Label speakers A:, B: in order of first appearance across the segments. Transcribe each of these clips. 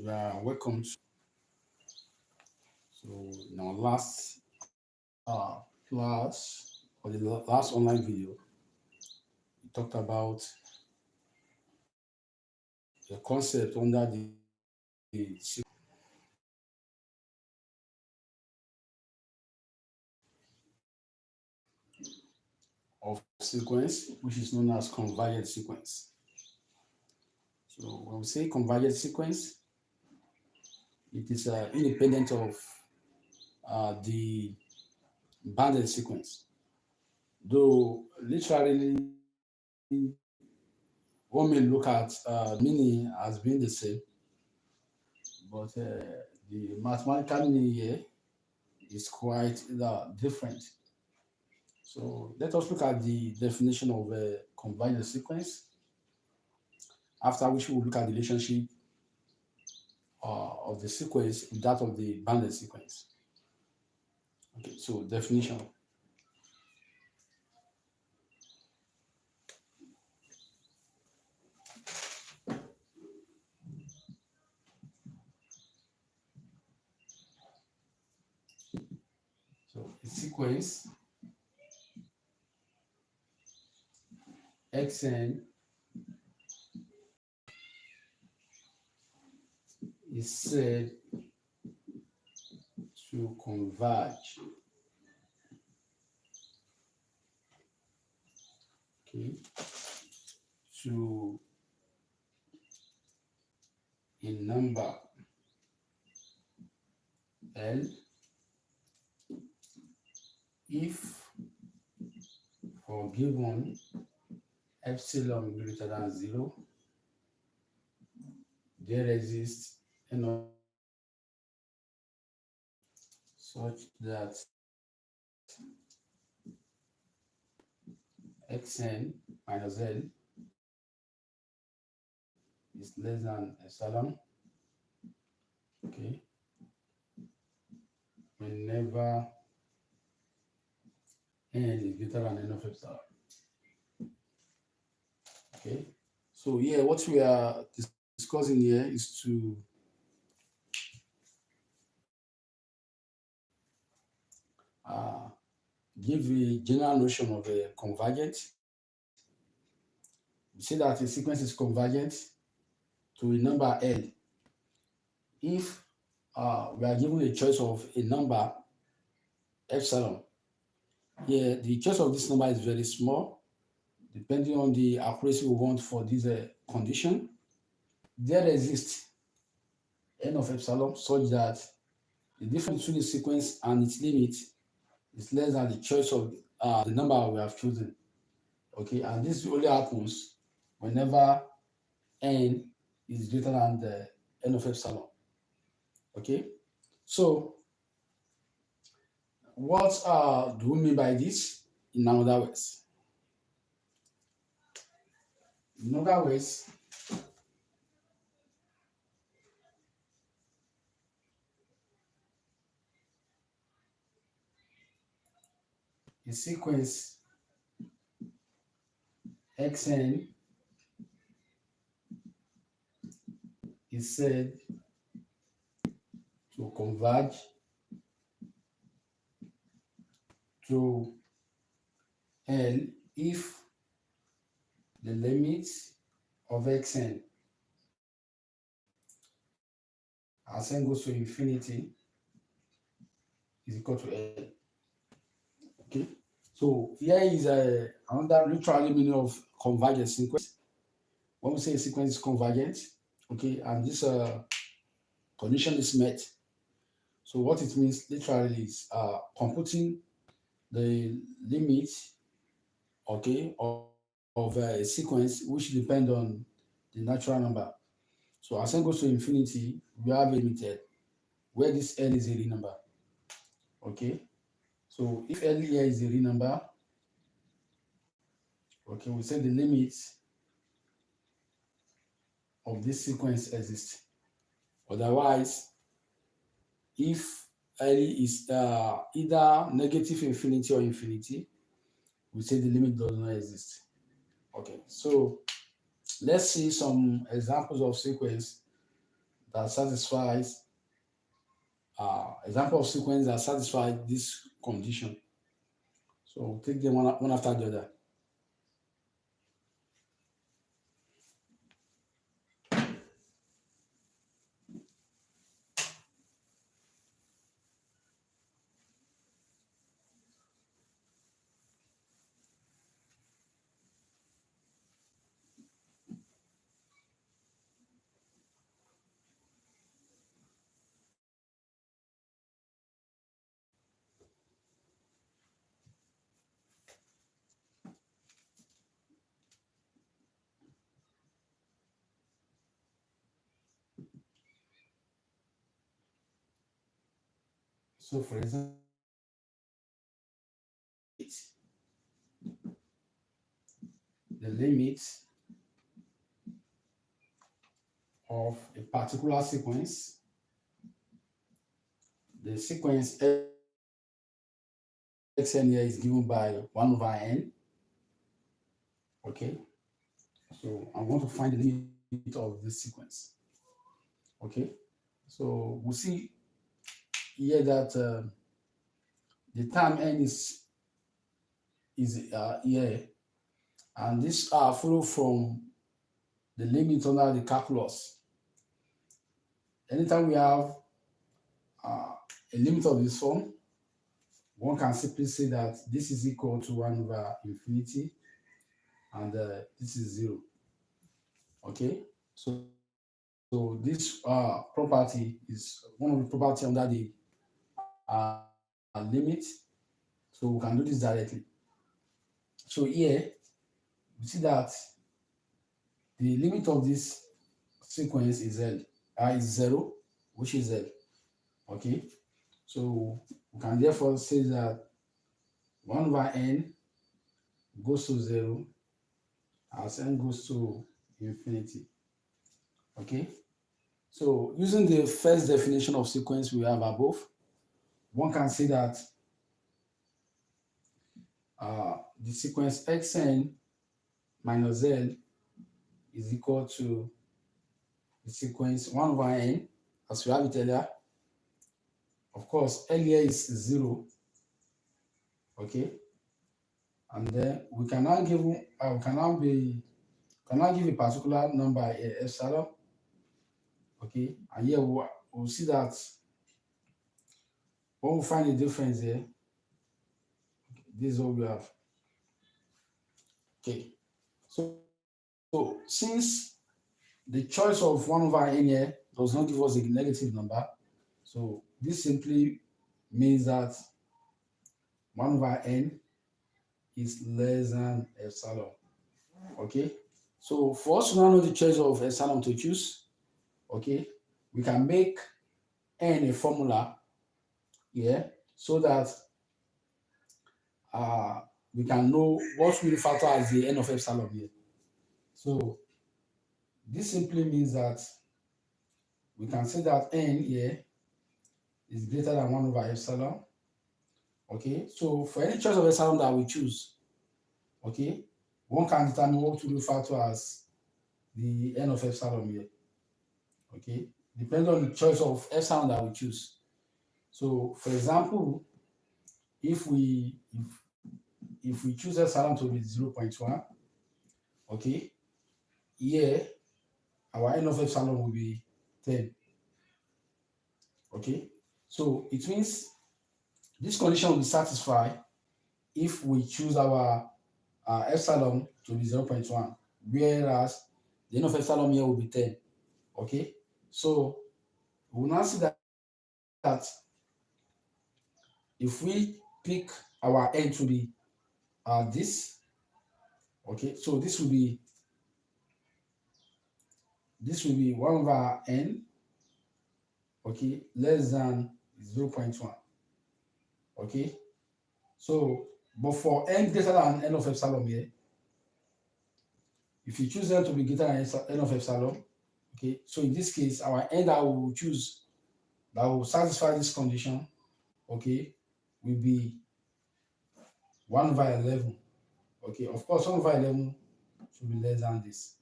A: Welcome. So in our last class or the last online video, we talked about the concept under the of sequence, which is known as convergent sequence. So when we say convergent sequence, it is independent of the banded sequence. Though literally one may look at meaning as being the same, but the mathematical meaning here is quite different. So let us look at the definition of a convergent sequence, after which we will look at the relationship of the sequence with that of the banded sequence. Okay, so definition. So a sequence xn is said to converge, okay, to a number L if for given epsilon greater than 0, there exists n such that xn minus L is less than epsilon, okay, whenever n is greater than n of epsilon. Okay, so here what we are discussing here is to give a general notion of a convergent. We say that a sequence is convergent to a number L if we are given a choice of a number epsilon. Here, the choice of this number is very small, depending on the accuracy we want for this condition. There exists n of epsilon such that the difference between the sequence and its limit is less than the choice of the number we have chosen. Okay, and this only happens whenever n is greater than the n of epsilon. Okay, so what do we mean by this in other words? In other words, a sequence xn is said to converge to L if the limit of xn as n goes to infinity is equal to L. Okay, so here is another literal meaning of convergent sequence. When we say a sequence is convergent, okay, and this condition is met, so what it means literally is computing the limit, okay, of a sequence which depend on the natural number. So as n goes to infinity, we have a limit L, where this L is a real number. Okay, so if L here is a real number, okay, we say the limit of this sequence exists. Otherwise, if L is either negative infinity or infinity, we say the limit does not exist. Okay, so let's see some examples of sequence that satisfies example of sequence that satisfy this condition. So we'll take them one after the other. So for example, the limit of a particular sequence, the sequence xn here is given by 1 over n. Okay, so I want to find the limit of this sequence. Okay, so we'll see here that the term n is here, and this follow from the limit under the calculus. Anytime we have a limit of this form, one can simply say that this is equal to 1 over infinity, and this is 0. Okay, so this property is one of the property under the limit. So we can do this directly. So here we see that the limit of this sequence is is 0, which is L. Okay, so we can therefore say that 1 over n goes to 0 as n goes to infinity. Okay, so using the first definition of sequence we have above, one can say that the sequence xn minus L is equal to the sequence 1 over n, as we have it earlier. Of course, L here is 0. Okay, and then we can now give a particular number epsilon. Okay, and here we'll see that when we find the difference here, this is what we have. Okay, so since the choice of 1 over n here does not give us a negative number, so this simply means that 1 over n is less than epsilon. Okay, so for us to now know the choice of epsilon to choose, okay, we can make n a formula here so that we can know what we refer to as the n of epsilon here. So this simply means that we can say that n here is greater than 1 over epsilon. Okay, so for any choice of epsilon that we choose, okay, one can determine what we refer to as the n of epsilon here. Okay, depending on the choice of epsilon that we choose. So for example, if we choose epsilon to be 0.1, okay, here our n of epsilon will be 10. Okay, so it means this condition will be satisfied if we choose our epsilon to be 0.1, whereas the n of epsilon here will be 10. Okay, so we will now see that if we pick our n to be this, okay, so this will be 1 over n, okay, less than 0.1. Okay, so but for n greater than n of epsilon here, if you choose n to be greater than n of epsilon, okay, so in this case our n that we will choose that will satisfy this condition, okay, will be 1 over 11. Okay, of course 1 over 11 should be less than this.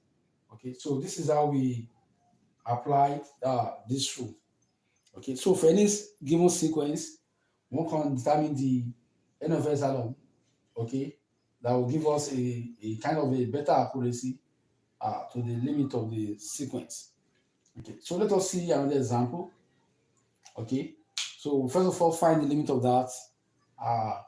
A: Okay, so this is how we apply this rule. Okay, so for any given sequence, one can determine the n of epsilon. Okay, that will give us a kind of a better accuracy to the limit of the sequence. Okay, so let us see another example. Okay, so first of all, find the limit of that uh,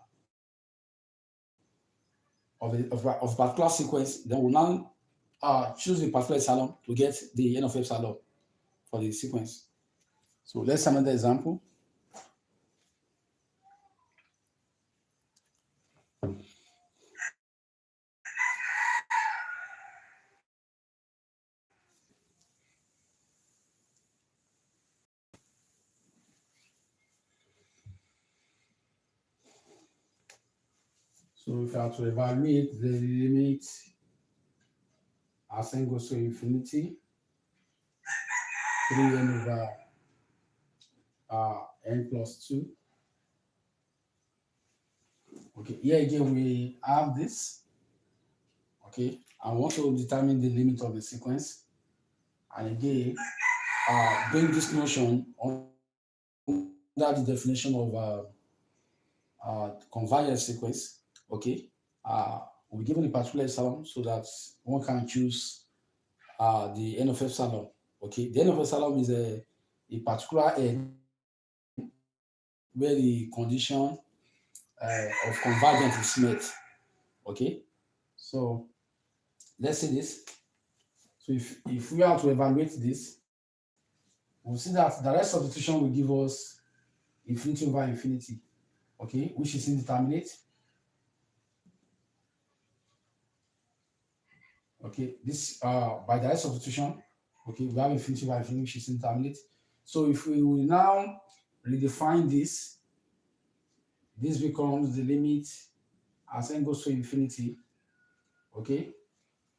A: of particular sequence. Then we'll now choose a particular epsilon to get the n of epsilon for the sequence. So let's see another example. So if you have to evaluate the limit as n goes to infinity, 3n over n plus 2. Okay, here again we have this. Okay, I want to determine the limit of the sequence. And again, bring this notion under the definition of convergent sequence. Okay, we're given a particular epsilon so that one can choose the n of epsilon. Okay, the n of epsilon is a particular n where the condition of convergence is met. Okay, so let's see this. So if we are to evaluate this, we'll see that direct substitution will give us infinity over infinity, okay, which is indeterminate. Okay, this by direct substitution, okay, we have infinity over infinity, which is indeterminate. So if we will now redefine this, this becomes the limit as n goes to infinity. Okay,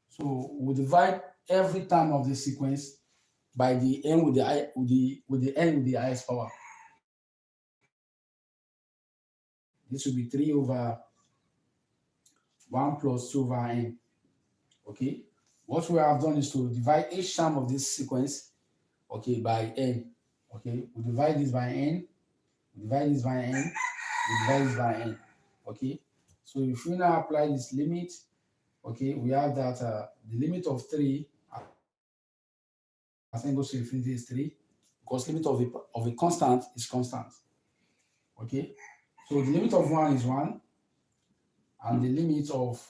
A: so we divide every term of the sequence by the n with the n with the highest power. This will be 3 over 1 plus 2 over n. Okay, what we have done is to divide each term of this sequence, okay, by n. Okay, we divide this by n, we divide this by n, we divide this by n. Okay, so if we now apply this limit, okay, we have that the limit of 3 as n goes to infinity is 3, because limit of a constant is constant. Okay, so the limit of 1 is 1, and the limit of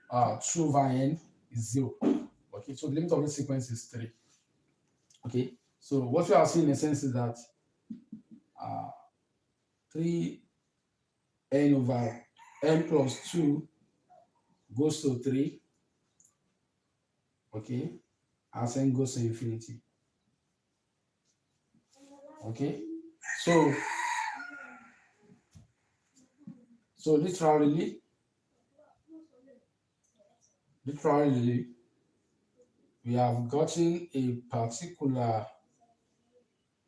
A: 2 over n is 0. Okay, so the limit of this sequence is 3. Okay, so what we are seeing in a sense is that 3n over n plus 2 goes to 3, okay, as n goes to infinity. Okay, so literally we have gotten a particular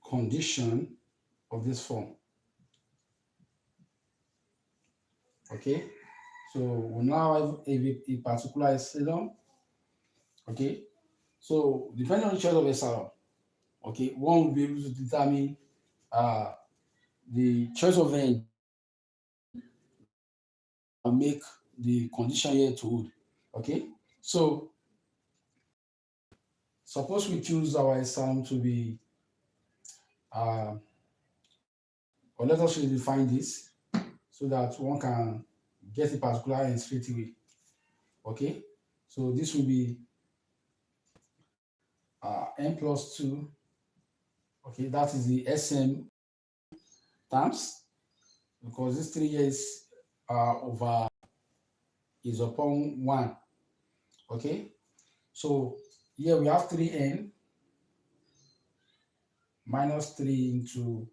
A: condition of this form. Okay, so we now have a particular epsilon. Okay, so depending on the choice of epsilon, okay, one will be able to determine the choice of n and make the condition here to hold. Okay, so suppose we choose our epsilon to be or let us redefine this so that one can get a particular n straight away. Okay, so this will be n plus 2. Okay, that is the SM terms, because this 3 years over is upon 1. Okay, so here we have 3n minus 3 into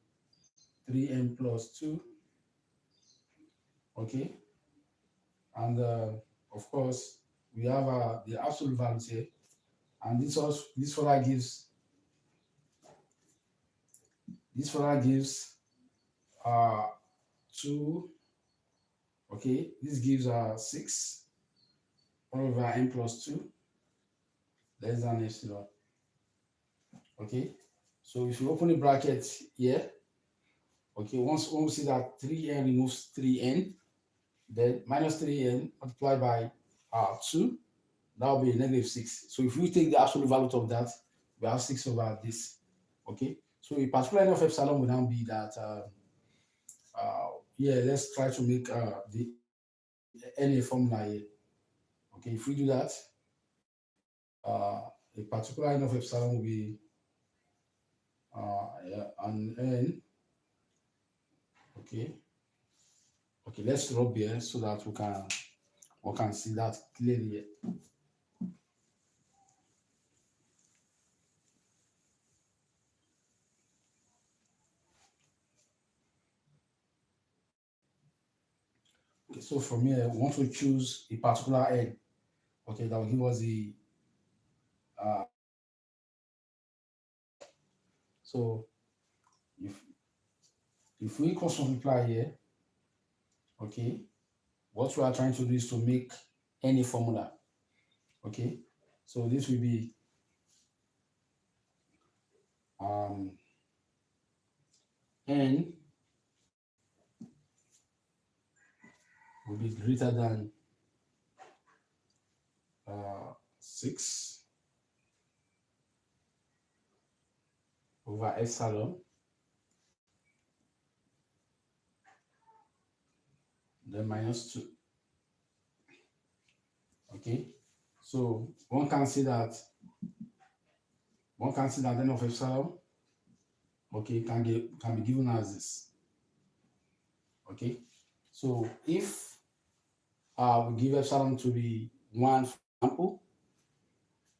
A: 3n plus 2. Okay, and of course we have the absolute value here, and this further gives uh 2. Okay, this gives 6 1 over n plus 2 less than epsilon. Okay, so if you open the bracket here, okay, once we see that 3n removes 3n, then minus 3n multiplied by 2, that will be negative 6. So if we take the absolute value of that, we have 6 over this. Okay, so a particular n of epsilon will now be that, yeah, let's try to make the NA formula here. Okay, if we do that, a particular n of epsilon will be yeah, an n. Okay, okay, let's rub here so that we can see that clearly. Okay, so from here, we want to choose a particular n. Okay, that will give us the uh, so if we cross multiply here, okay, what we are trying to do is to make any formula. Okay, so this will be n will be greater than 6 over epsilon, then minus 2. Okay, so one can see that n of epsilon, okay, can be given as this. Okay, so if we give epsilon to be 1, for example,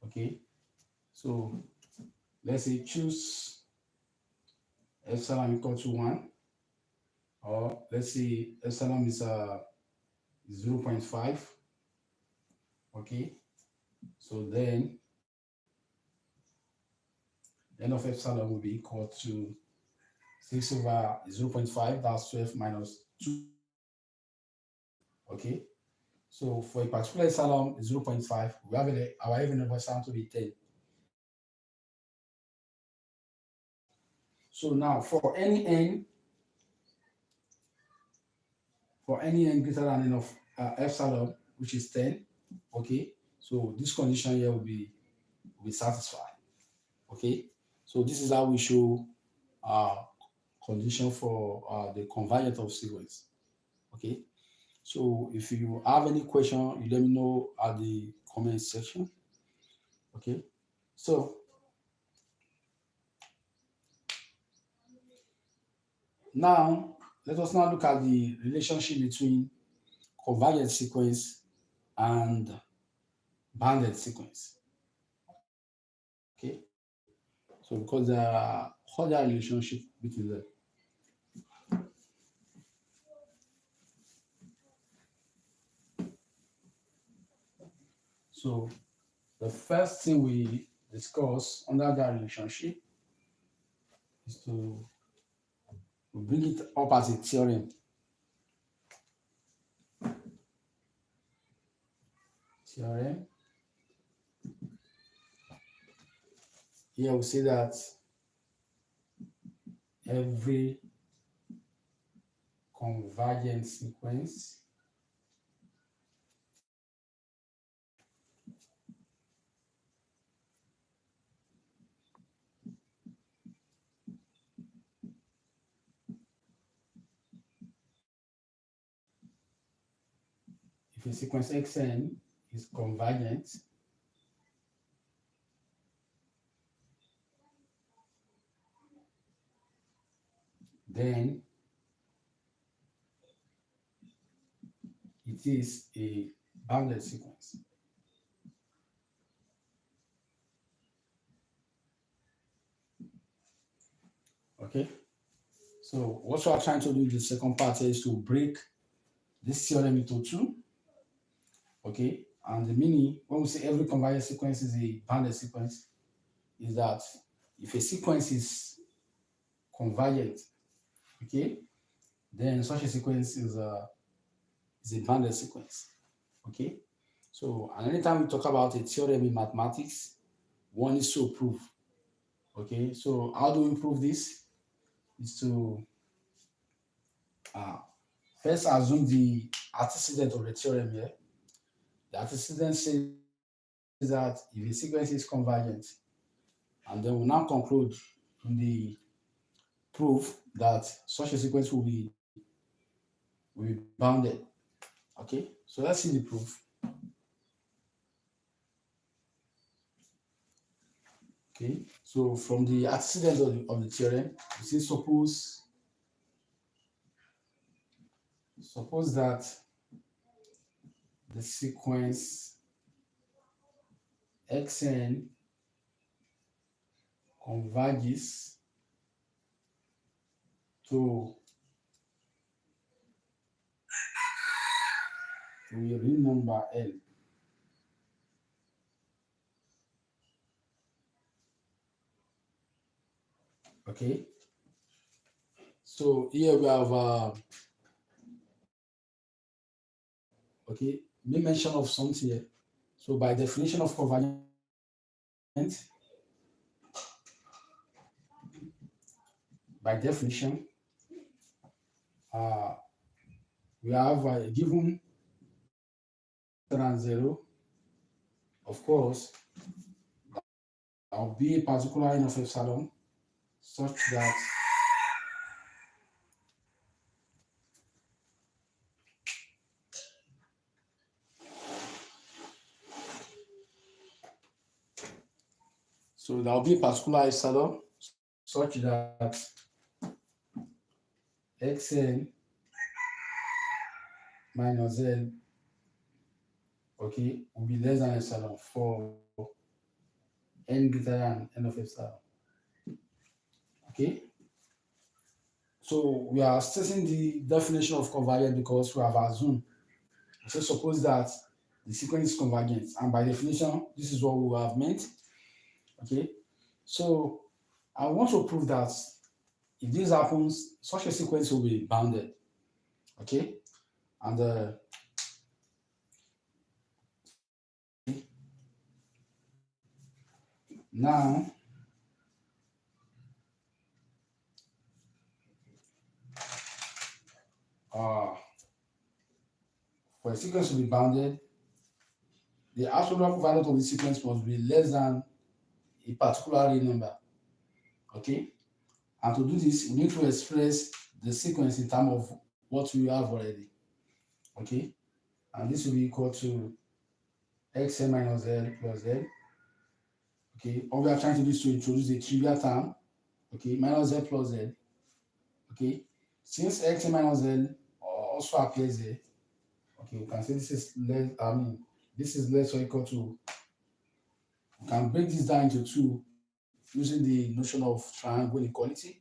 A: okay, so let's say choose epsilon equal to 1, or let's say epsilon is 0.5. Okay, so then n of epsilon will be equal to 6 over 0.5, that's 12 minus 2. Okay, so for a particular epsilon 0.5, we have our even number epsilon to be 10. So now for any n greater than n of epsilon, which is 10, okay, so this condition here will be satisfied. Okay, so this is how we show condition for the convergence of sequence. Okay, so if you have any question, you let me know at the comment section. Okay, so now let us now look at the relationship between convergent sequence and bounded sequence. Okay, so because there are other relationship between them. So the first thing we discuss under that relationship is to bring it up as a theorem. Theorem. Here we say that every convergent sequence if a sequence xn is convergent, then it is a bounded sequence. Okay, so what we are trying to do in the second part is to break this theorem into two. Okay, and the meaning when we say every convergent sequence is a bounded sequence is that if a sequence is convergent, okay, then such a sequence is a bounded sequence. Okay, so and anytime we talk about a theorem in mathematics, one is to prove. Okay, so how do we prove this? Is to first assume the antecedent of the theorem here. The antecedent says that if a sequence is convergent, and then we'll now conclude in the proof that such a sequence will be bounded. Okay, so let's see the proof. Okay, so from the antecedent of the theorem, we say suppose that the sequence xn converges to a real number L. Okay, so here we have okay, make mention of something here. So by definition of convergent, by definition, uh, we have a given than 0, of course, there will be a particular n of epsilon such that there will be a particular epsilon such that xn minus L, okay, will be less than epsilon for n greater than n of epsilon. Okay, so we are stating the definition of convergent because we have assumed. So suppose that the sequence is convergent, and by definition, this is what we have meant. Okay, so I want to prove that if this happens, such a sequence will be bounded. Okay, and now for a sequence to be bounded, the absolute value of the sequence must be less than a particular real number. Okay, and to do this, we need to express the sequence in terms of what we have already. Okay, and this will be equal to xn minus L plus L. Okay, all we are trying to do is to introduce a trivial term. Okay, minus L plus L. Okay, since xn minus L also appears there, okay, we can say this is less, this is less or equal to, we can break this down into two using the notion of triangle inequality.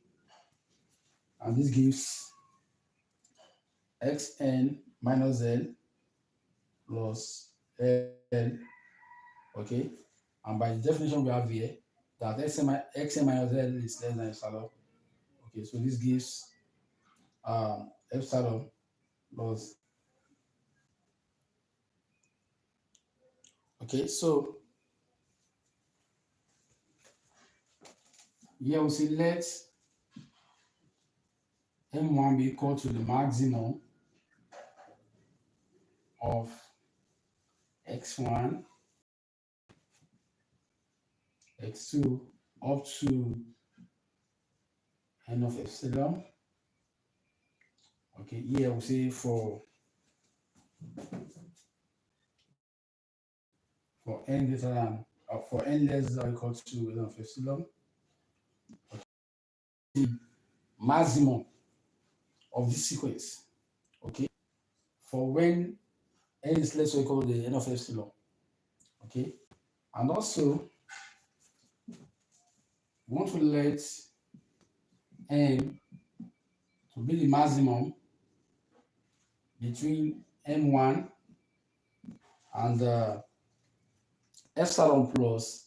A: And this gives xn minus L plus L, okay? And by the definition we have here, that xn minus L is less than epsilon. Okay, so this gives epsilon plus, okay, so here we say let M1 be equal to the maximum of x1, x2 up to n of epsilon. Okay, here we say for n greater than for n less than or equal to n of epsilon. Okay. The maximum of this sequence, okay, for when n is less or equal to the n of epsilon. Okay, and also we want to let n to be the maximum between m1 and epsilon plus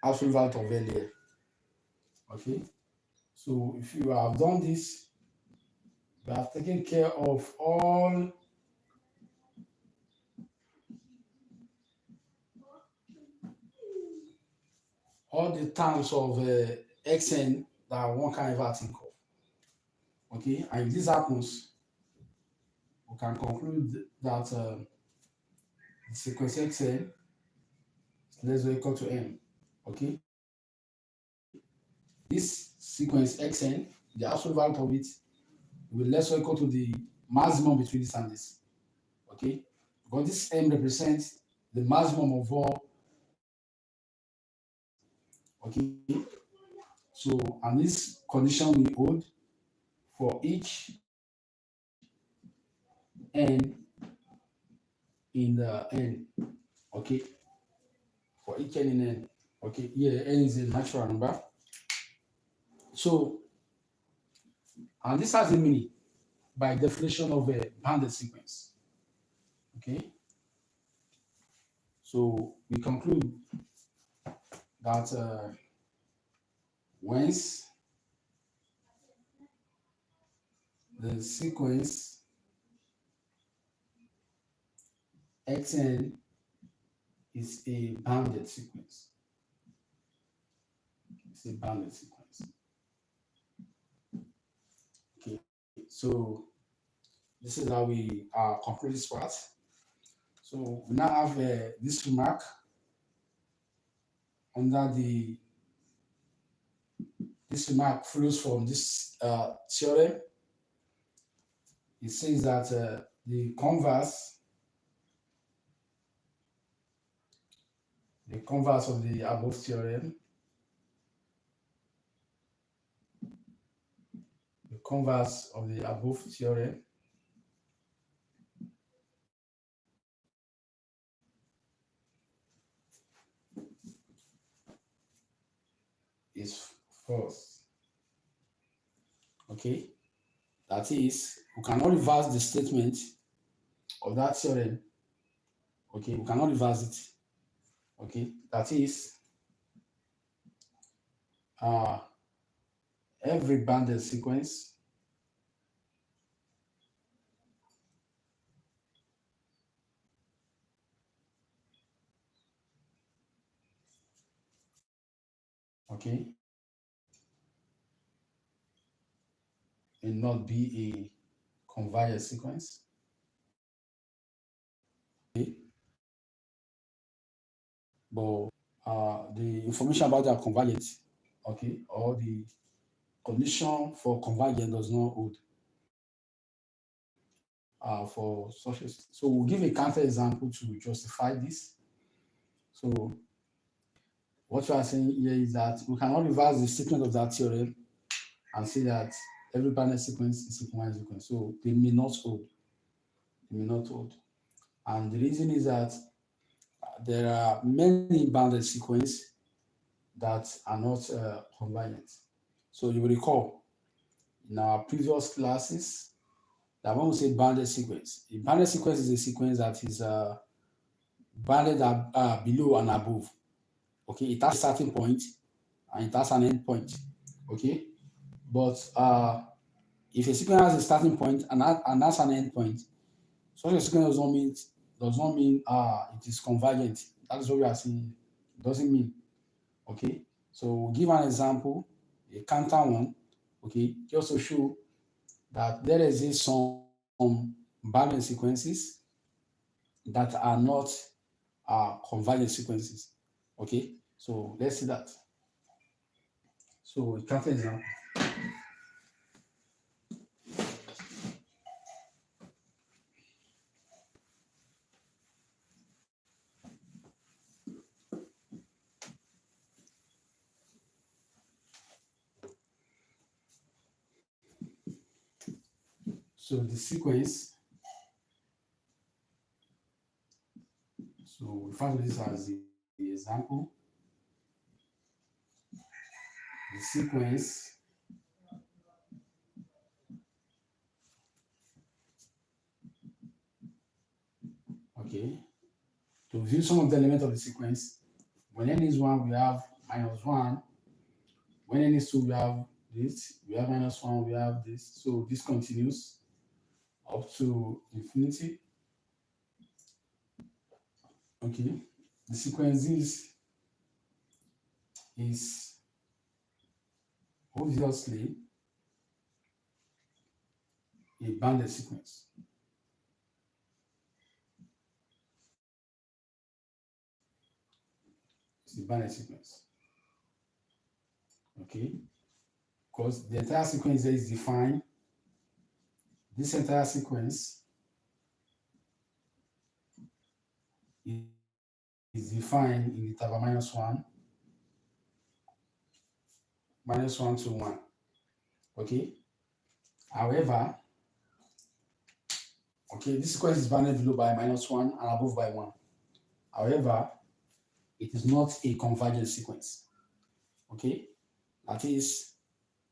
A: absolute value of L here. Okay, so if you have done this, you have taken care of all the terms of xn that one can ever think of. Okay, and if this happens, we can conclude that the sequence xn is less or equal to n. Okay, this sequence xn, the absolute value of it will be less or equal to the maximum between this and this. Okay, because this m represents the maximum of all. Okay, so and this condition will hold for each n in the n. Okay, for each n in n. Okay, here n is a natural number. So, and this has a meaning by definition of a bounded sequence. Okay, so we conclude that once the sequence xn is a bounded sequence, it's a bounded sequence. Okay, so this is how we conclude this part. So we now have this remark under the this remark flows from this theorem. It says that the converse of the above theorem, the converse of the above theorem is false. Okay, that is, we cannot reverse the statement of that theorem. Okay, we cannot reverse it. Okay, that is, uh, every bounded sequence okay will not be a convergent sequence. Okay, but the information about their convergence, okay, or the condition for convergence does not hold for such a. So we'll give a counter example to justify this. So what we are saying here is that we cannot reverse the statement of that theorem and say that every bounded sequence is a convergent sequence. So they may not hold. They may not hold. And the reason is that there are many bounded sequences that are not convergent. So you will recall in our previous classes that when we say bounded sequence, a bounded sequence is a sequence that is bounded below and above. Okay, it has a starting point and it has an end point. Okay, but if a sequence has a starting point and has an end point, such a sequence does not mean it is convergent. That is what we are saying. It doesn't mean. Okay, so we'll give an example, a counter one. Okay, just to show that there is some bounded sequences that are not convergent sequences. Okay, so let's see that. So a counter example. So the sequence, so we refer to this as the example. The sequence okay, to view some of the elements of the sequence, when n is 1, we have -1. When n is 2, we have this. We have -1, we have this. So this continues up to infinity. Okay, the sequence is obviously a bounded sequence. It's a bounded sequence. Okay, because the entire sequence there is defined. This entire sequence is defined in the interval -1 to 1. Okay. However, okay, this sequence is bounded below by -1 and above by 1. However, it is not a convergent sequence. Okay, that is,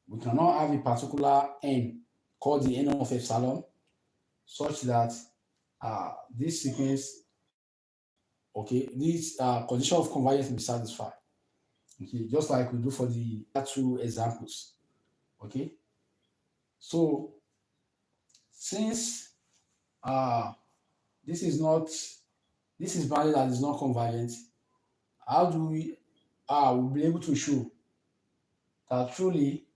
A: we cannot have a particular n called the n of epsilon such that this sequence, okay, this condition of convergence will be satisfied. Okay, just like we do for the other two examples. Okay, so since this is bounded and is not convergent, how do we will be able to show that truly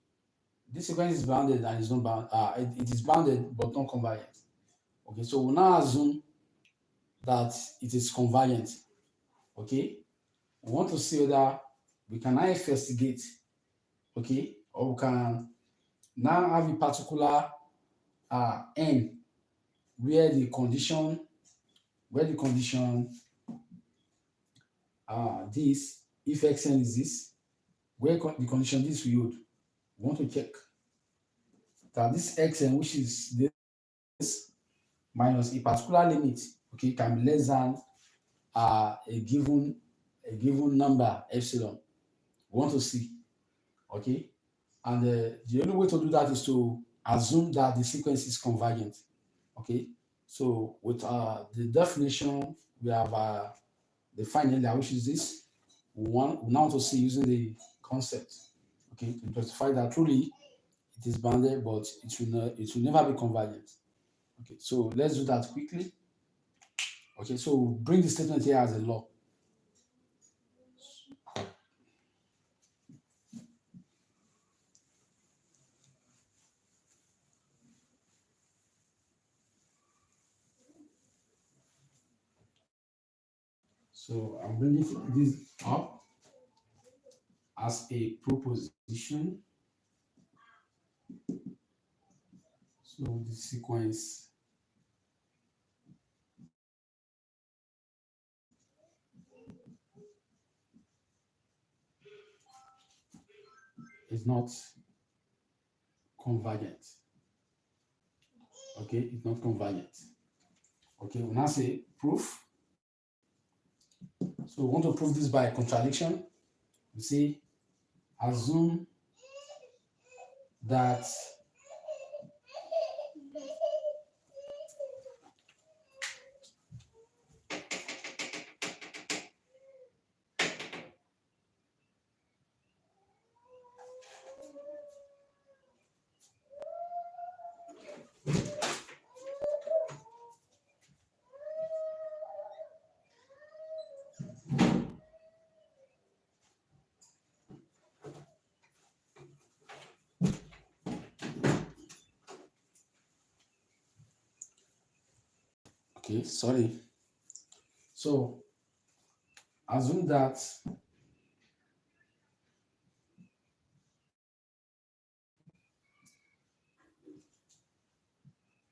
A: this sequence is bounded and is not bound? It is bounded but not convergent. Okay, so we'll now assume that it is convergent. Okay, we want to see whether we can now investigate, okay, or we can now have a particular n where the condition this, if xn is this, where the condition this will hold. We want to check that this xn, which is this, minus a particular limit, okay, can be less than a given number epsilon. We want to see, okay, and the only way to do that is to assume that the sequence is convergent. Okay, so with the definition we have defined earlier, which is this, we now want to see using the concept, okay, to justify that truly it is bounded, but it will never be convergent. Okay, so let's do that quickly. Okay, so we'll bring the statement here as a law. So I'm bringing this up as a proposition. So the sequence is not convergent. Okay, it's not convergent. Okay, we'll now say proof. So we want to prove this by contradiction. We say assume that okay, sorry. So assume that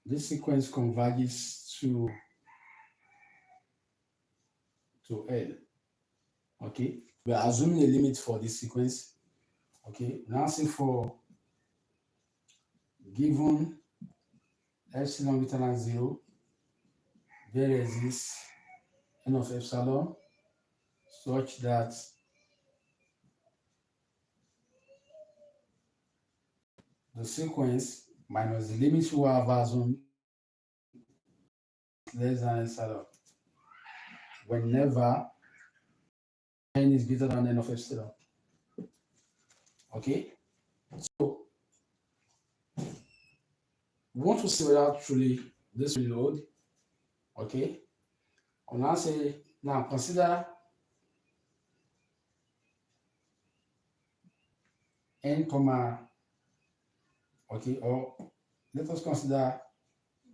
A: this sequence converges to L. Okay, we are assuming a limit for this sequence. Okay, now say for given epsilon greater than 0, there exists n of epsilon such that the sequence minus the limit we have assumed less than epsilon whenever n is greater than n of epsilon. Okay, so we want to see whether truly this will hold. Okay, I'll now say, now consider n comma Okay, or let us consider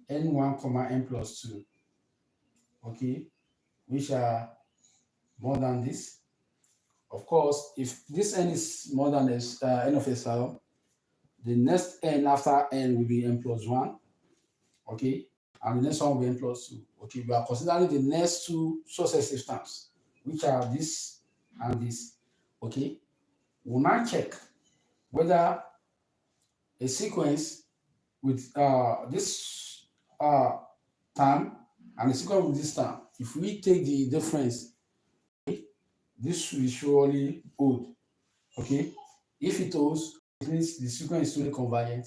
A: n1 comma n plus 2, okay, which are more than this. Of course, if this n is more than this n of epsilon, the next n after n will be n plus 1, okay, and the next one will be n plus 2. Okay, we are considering the next two successive terms, which are this and this. Okay, we'll now check whether a sequence with this term and a sequence with this term, if we take the difference, this will surely hold. Okay, if it holds, it means the sequence is truly convergent,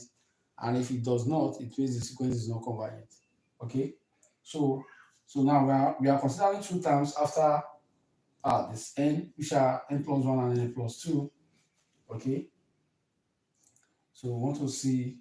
A: and if it does not, it means the sequence is not convergent. Okay, so now we are considering two terms after this n, which are n plus 1 and n plus 2. Okay, so we want to see.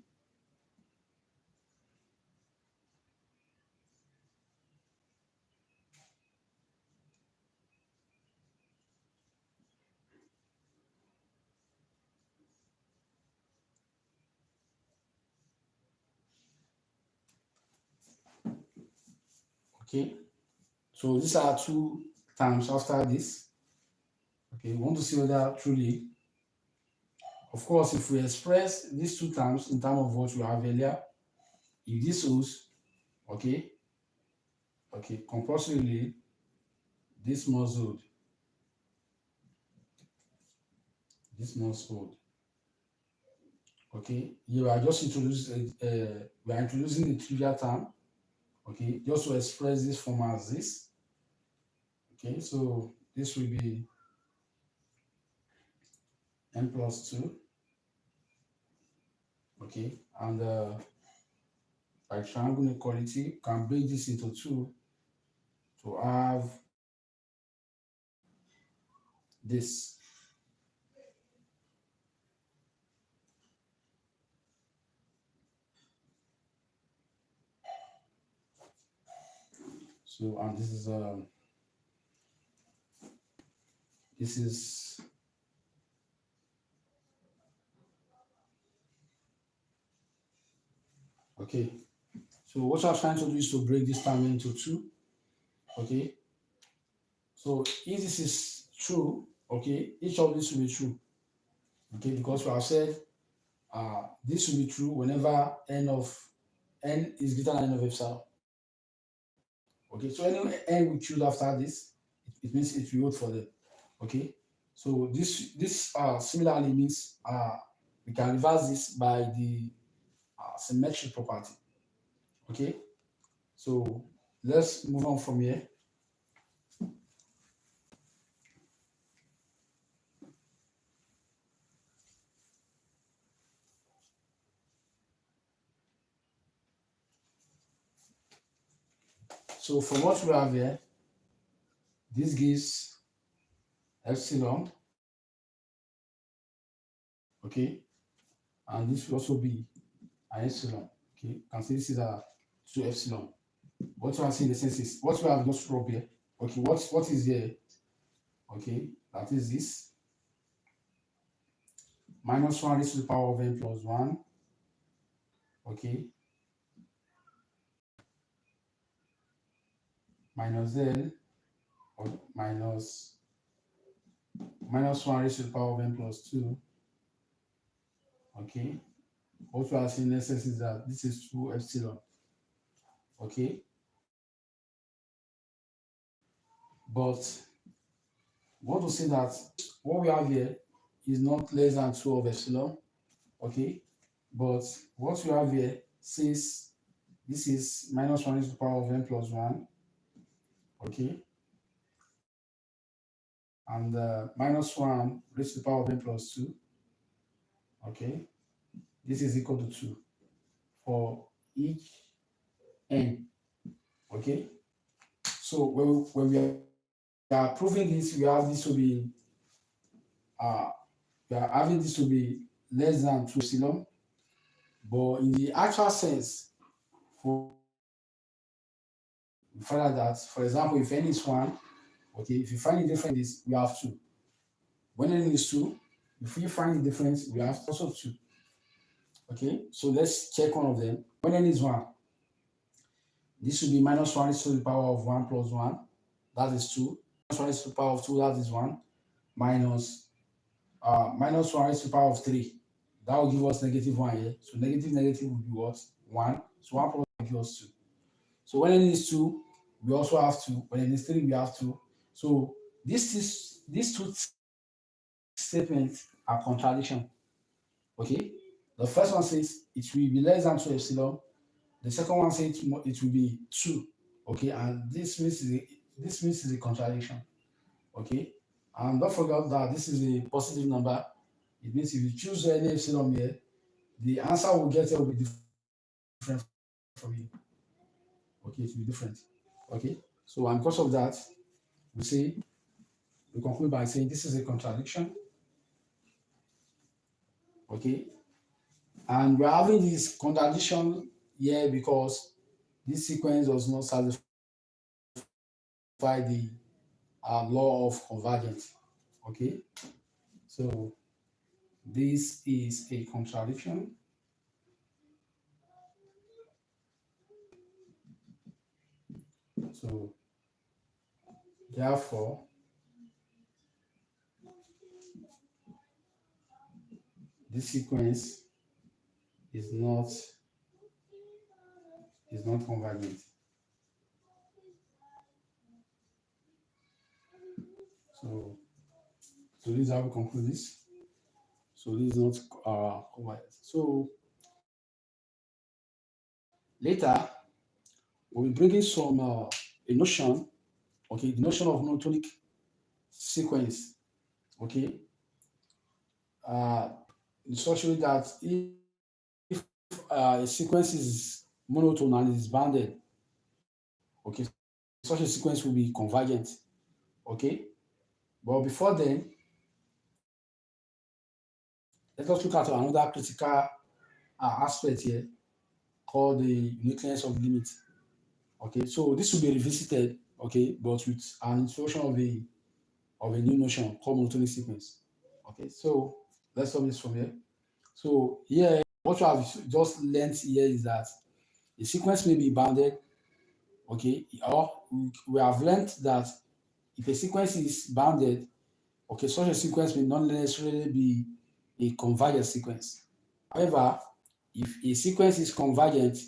A: Okay, so these are two terms after this. Okay, we want to see whether truly, of course, if we express these two terms in terms of what we have earlier, if this holds, okay, compulsorily, this must hold. This must hold. Okay, you are just introducing we are introducing the trivial term. Okay, just to express this form as this. Okay, so this will be n plus 2. Okay, and by triangle inequality, can break this into two to have this. So, and this is okay. So what I'm trying to do is to break this term into two. Okay, so if this is true, okay, each of this will be true. Okay, because we have said this will be true whenever n is greater than n of epsilon. Okay, so any n we choose after this, it means it will hold for them. Okay, so this similarly means we can reverse this by the symmetric property. Okay, so let's move on from here. So from what we have here, this gives epsilon, okay, and this will also be an epsilon. Okay, you can see this is a 2 epsilon. What you are seeing in the sense is what we have just rubbed here. Okay, what is here? Okay, that is this minus 1 raised to the power of n plus 1. Okay, minus l, or minus 1 raised to the power of n plus 2. Okay, what we are seeing in essence is that this is 2 epsilon. Okay, but we want to say that what we have here is not less than 2 of epsilon. Okay, but what we have here says this is minus 1 raised to the power of n plus 1. Okay, and minus 1 raised to the power of n plus 2. Okay, this is equal to 2 for each n. Okay, so when we are proving this, we have this to be we are having this to be less than 2 epsilon, but in the actual sense, for find that, for example, if n is 1, okay, if you find the difference, we have 2. When n is 2, if we find the difference, we have also 2. Okay, so let's check one of them. When n is 1, this will be minus 1 raised to the power of 1 plus 1, that is 2. Minus 1 raised to the power of 2, that is 1. Minus 1 raised to the power of 3. That will give us negative 1 here. So negative will be what? 1. So 1 plus 1 gives us 2. So when n is 2, we also have 2. When n is 3, we have 2. So these two statements are contradiction. Okay? The first one says it will be less than 2 epsilon. The second one says it will be 2. Okay, and this means is a contradiction. Okay, and don't forget that this is a positive number. It means if you choose any epsilon here, the answer we'll get here will be different from you. Okay, it will be different. Okay, so and because of that, we conclude by saying this is a contradiction. Okay, and we're having this contradiction here because this sequence does not satisfy the law of convergence. Okay, so this is a contradiction. So therefore, this sequence is not convergent. So this is how we conclude this. So this is not convergent. So later we'll be bringing some a notion, okay, the notion of monotonic sequence, okay, in such a way that if a sequence is monotone and is bounded, okay, such a sequence will be convergent, okay. But before then, let us look at another critical aspect here called the uniqueness of limit. Okay, so this will be revisited, okay, but with an introduction of a new notion called monotonic sequence. Okay, so let's stop this from here. So here, what you have just learned here is that a sequence may be bounded, okay, or we have learned that if a sequence is bounded, okay, such a sequence may not necessarily be a convergent sequence. However, if a sequence is convergent,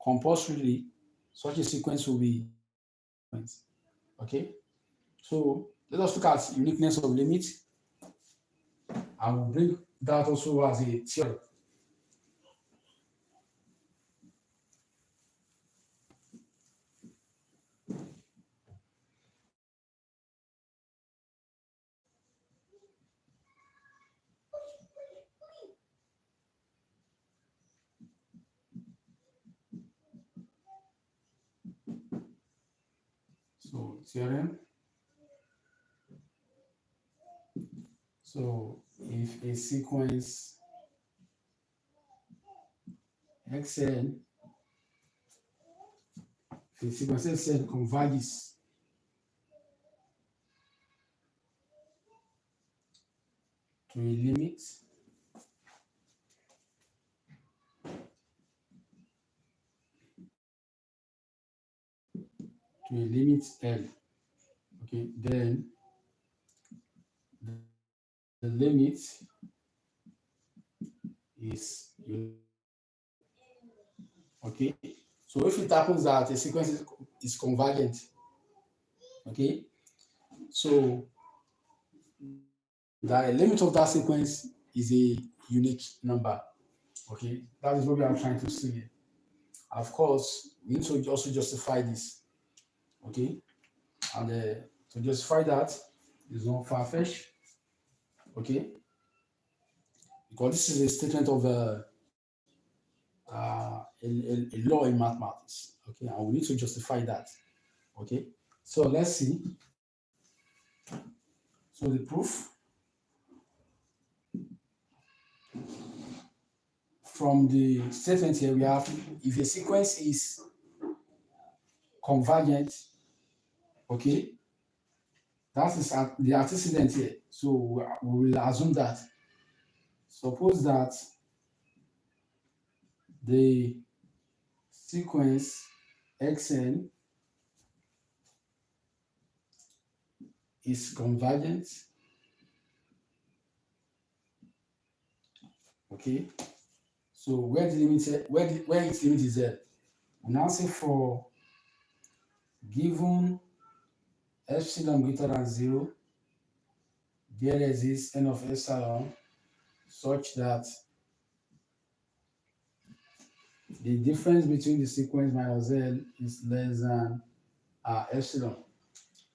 A: compulsorily, such a sequence will be okay. So let us look at uniqueness of limit, and we'll bring that also as a theory. So theorem. So if a sequence xn, if a sequence xn converges to a limit L, okay, then the limit is unique. Okay, so if it happens that a sequence is convergent, okay, so the limit of that sequence is a unique number. Okay, that is what we are trying to see here. Of course, we need to also justify this. Okay, and to justify that is not far-fetched. Okay, because this is a statement of a law in mathematics. Okay, and we need to justify that. Okay, so let's see. So the proof from the statement here, we have if a sequence is convergent, okay, that is the antecedent here. So we will assume that. Suppose that the sequence xn is convergent. Okay, so where the limit where its limit is z, we now say for given epsilon greater than 0, there exists n of epsilon such that the difference between the sequence minus L is less than epsilon.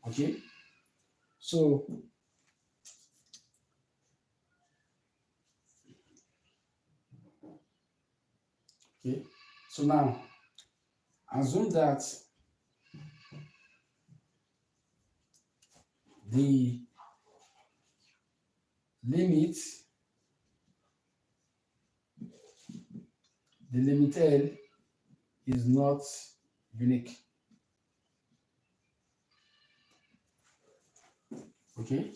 A: Okay, so okay, so now assume that the limit L is not unique. Okay,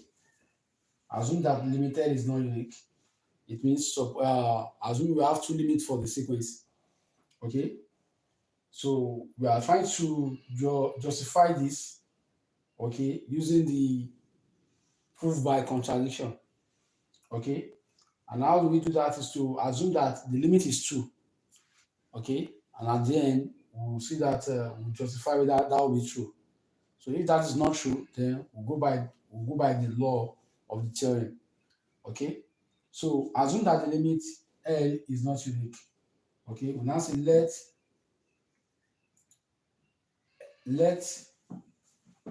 A: assume that the limit L is not unique. It means assume we have two limits for the sequence. Okay, so we are trying to justify this. Okay, using the proof by contradiction. Okay, and how do we do that is to assume that the limit is true. Okay, and at the end we'll see that we'll justify whether that will be true. So if that is not true, then we'll go by the law of the theorem. Okay, so assume that the limit L is not unique. Okay, we now say let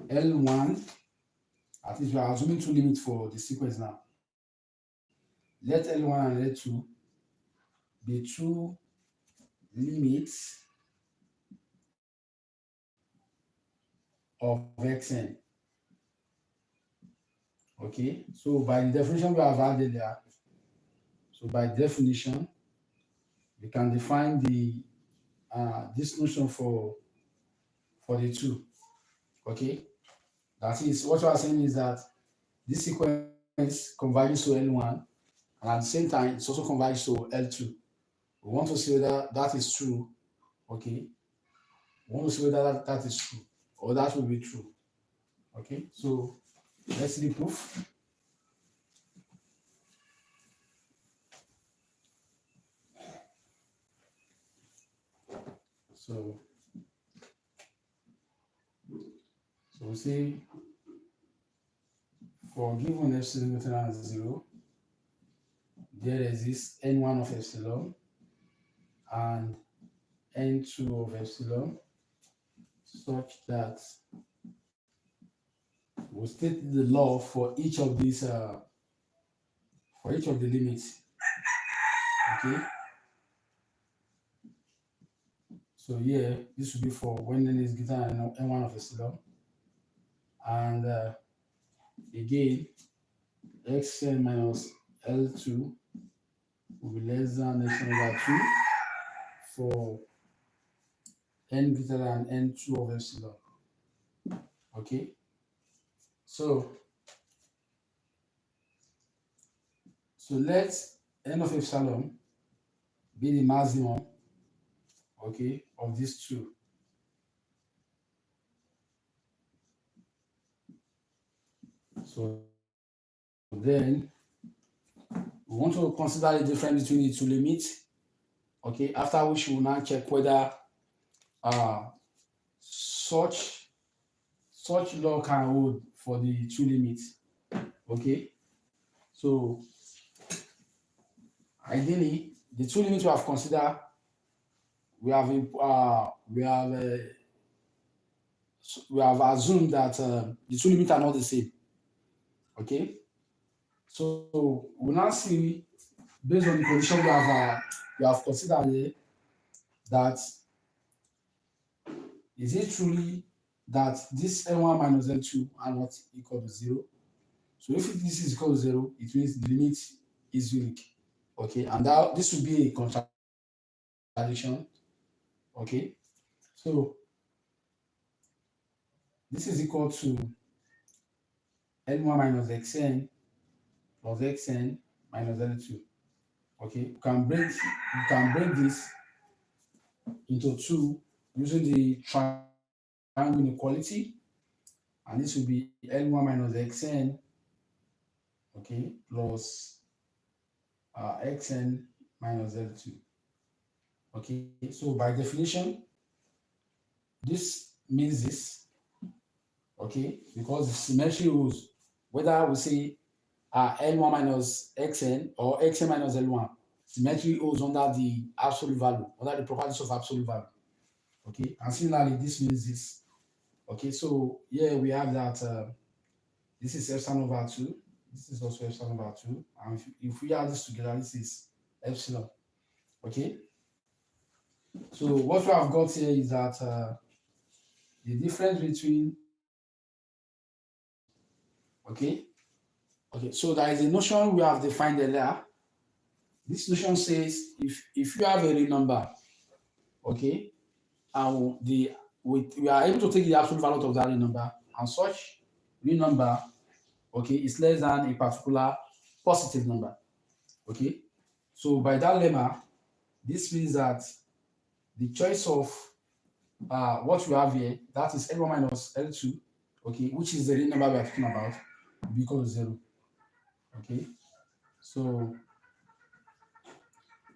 A: L1, at least we are assuming two limits for the sequence now. Let L1 and L2 be two limits of xn. Okay, so by the definition we have had earlier, so by definition, we can define the this notion for the two. Okay, that is what you are saying is that this sequence converges to L1, and at the same time it's also converges to L2. We want to see whether that is true. Okay, we want to see whether that is true or that will be true. Okay, so let's see the proof. So we say for given epsilon greater than 0, there exists n1 of epsilon and n2 of epsilon such that we state the law for each of these for each of the limits. Okay, so here this will be for when n is greater than n1 of epsilon, and again xn minus L2 will be less than epsilon over 2 for n greater than n2 of epsilon. Okay, so let n of epsilon be the maximum, okay, of these two. So then we want to consider the difference between the two limits. Okay, after which we will now check whether such law can hold for the two limits. Okay, so ideally the two limits we have considered, we have assumed that the two limits are not the same. Okay, so we now see, based on the condition we have considered here, that is it truly that this n1 minus n2 are not equal to 0? So if this is equal to 0, it means the limit is unique. Okay, and that this will be a contradiction. Okay, so this is equal to n1 minus xn plus xn minus n2. Okay, you can break this into 2 using the triangle inequality, and this will be L1 minus Xn, okay, plus Xn minus L2. Okay, so by definition, this means this, okay, because the symmetry rules, whether we say L1 minus Xn or Xn minus L1, symmetry holds under the absolute value, under the properties of absolute value. Okay, and similarly, this means this. Okay, so here we have that this is epsilon over 2, this is also epsilon over 2, and if we add this together, this is epsilon. Okay, so what we have got here is that the difference between, okay, so there is a notion we have defined earlier. This notion says if you have a real number, okay, and we are able to take the absolute value of that real number, and such real number, okay, is less than a particular positive number. Okay, so by that lemma, this means that the choice of what we have here, that is L1 minus L2, okay, which is the real number we are talking about, will be equal to 0. Okay, so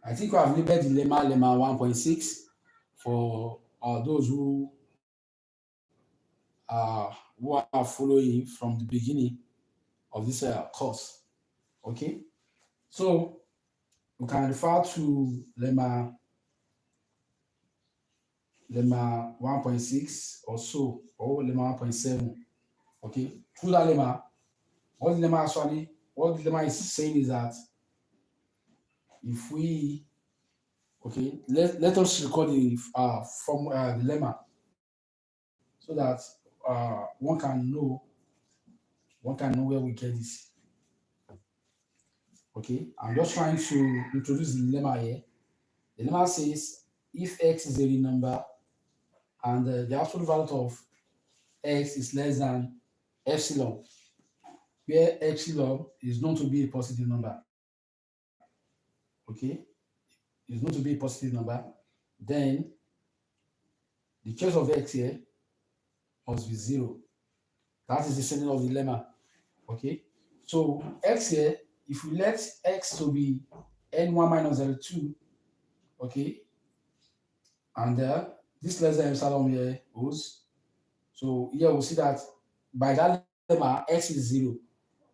A: I think we have labeled the lemma 1.6 for those who are following from the beginning of this course. Okay, so we can refer to lemma 1.6 or so, or lemma 1.7. Okay, through that lemma, what the lemma is saying is that if we, okay, let us record the from the lemma so that one can know where we get this. Okay, I'm just trying to introduce the lemma here. The lemma says if x is a real number and the absolute value of x is less than epsilon, where epsilon is known to be a positive number, okay, is known to be a positive number, then the choice of x here must be 0. That is the setting of the lemma. Okay, so x here, if we let x to be N1 minus L2, okay, and this less than epsilon here goes. So here we'll see that by that lemma, x is 0.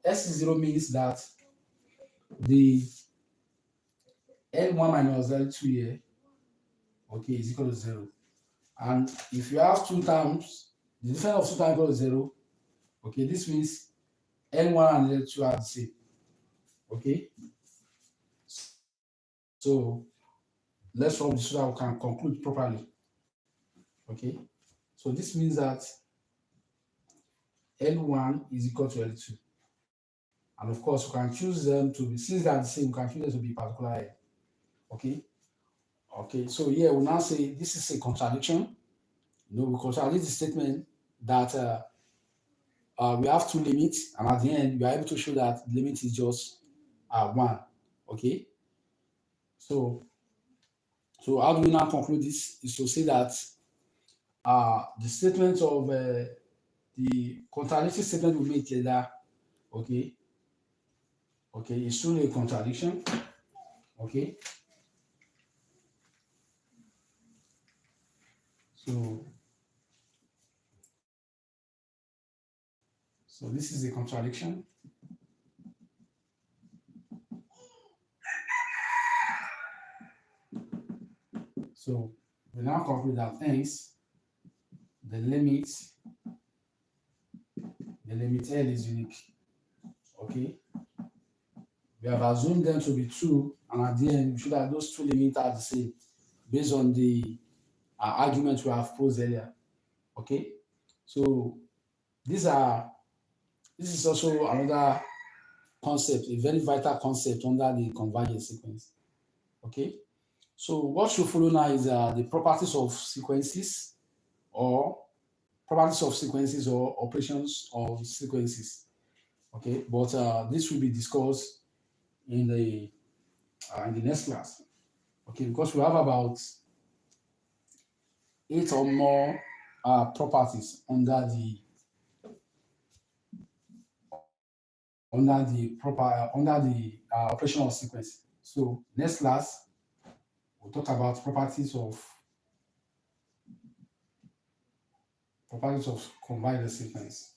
A: X is 0 means that the N1 minus L2 here, okay, is equal to 0. And if you have two terms, the difference of two terms equal to 0, okay, this means N1 and L2 are the same. Okay, so let's solve this so that we can conclude properly. Okay, so this means that L1 is equal to L2. And of course, we can choose them to be, since they are the same, we can choose them to be particular L. Okay, okay, so here we now say this is a contradiction. We contradict the statement that we have two limits, and at the end, we are able to show that the limit is just 1. Okay, so how do we now conclude this? Is to say that the statement of the contradictory statement we made here, okay, is truly a contradiction. Okay, so this is a contradiction. So we now conclude that hence the limit L is unique. Okay, we have assumed them to be true, and at the end we show that those two limits are the same based on the argument we have posed earlier. Okay, so this is also another concept, a very vital concept under the convergent sequence. Okay, so what should follow now is the properties of sequences or operations of sequences. Okay, but this will be discussed in the next class. Okay, because we have about 8 or more properties under the operational sequence. So next class we'll talk about properties of convergent sequence.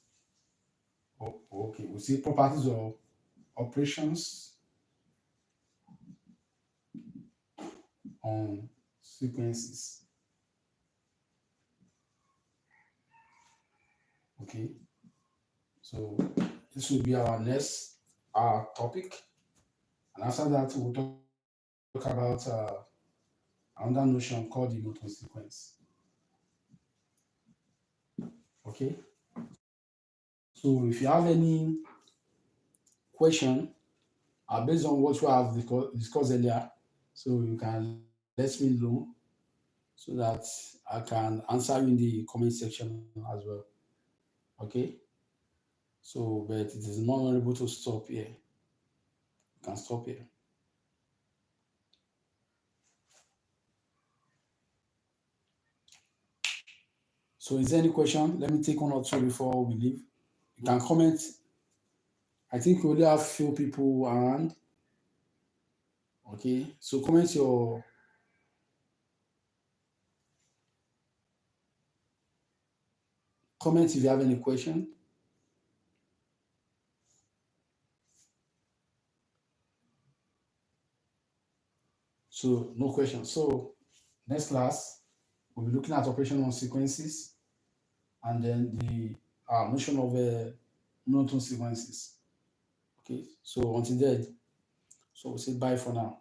A: Okay, we'll see properties of operations on sequences. Okay, so this will be our next topic, and after that we'll talk about another notion called the Newton sequence. Okay, so if you have any question based on what we have discussed earlier, so you can let me know so that I can answer you in the comment section as well. Okay, so but it is not able to stop here. You can stop here. So is there any question? Let me take one or two before we leave. You can comment. I think we only have few people around. Okay, so comment if you have any question. So no question. So next class we'll be looking at operation on sequences and then the notion of Newton sequences. Okay, so until then, so we'll say bye for now.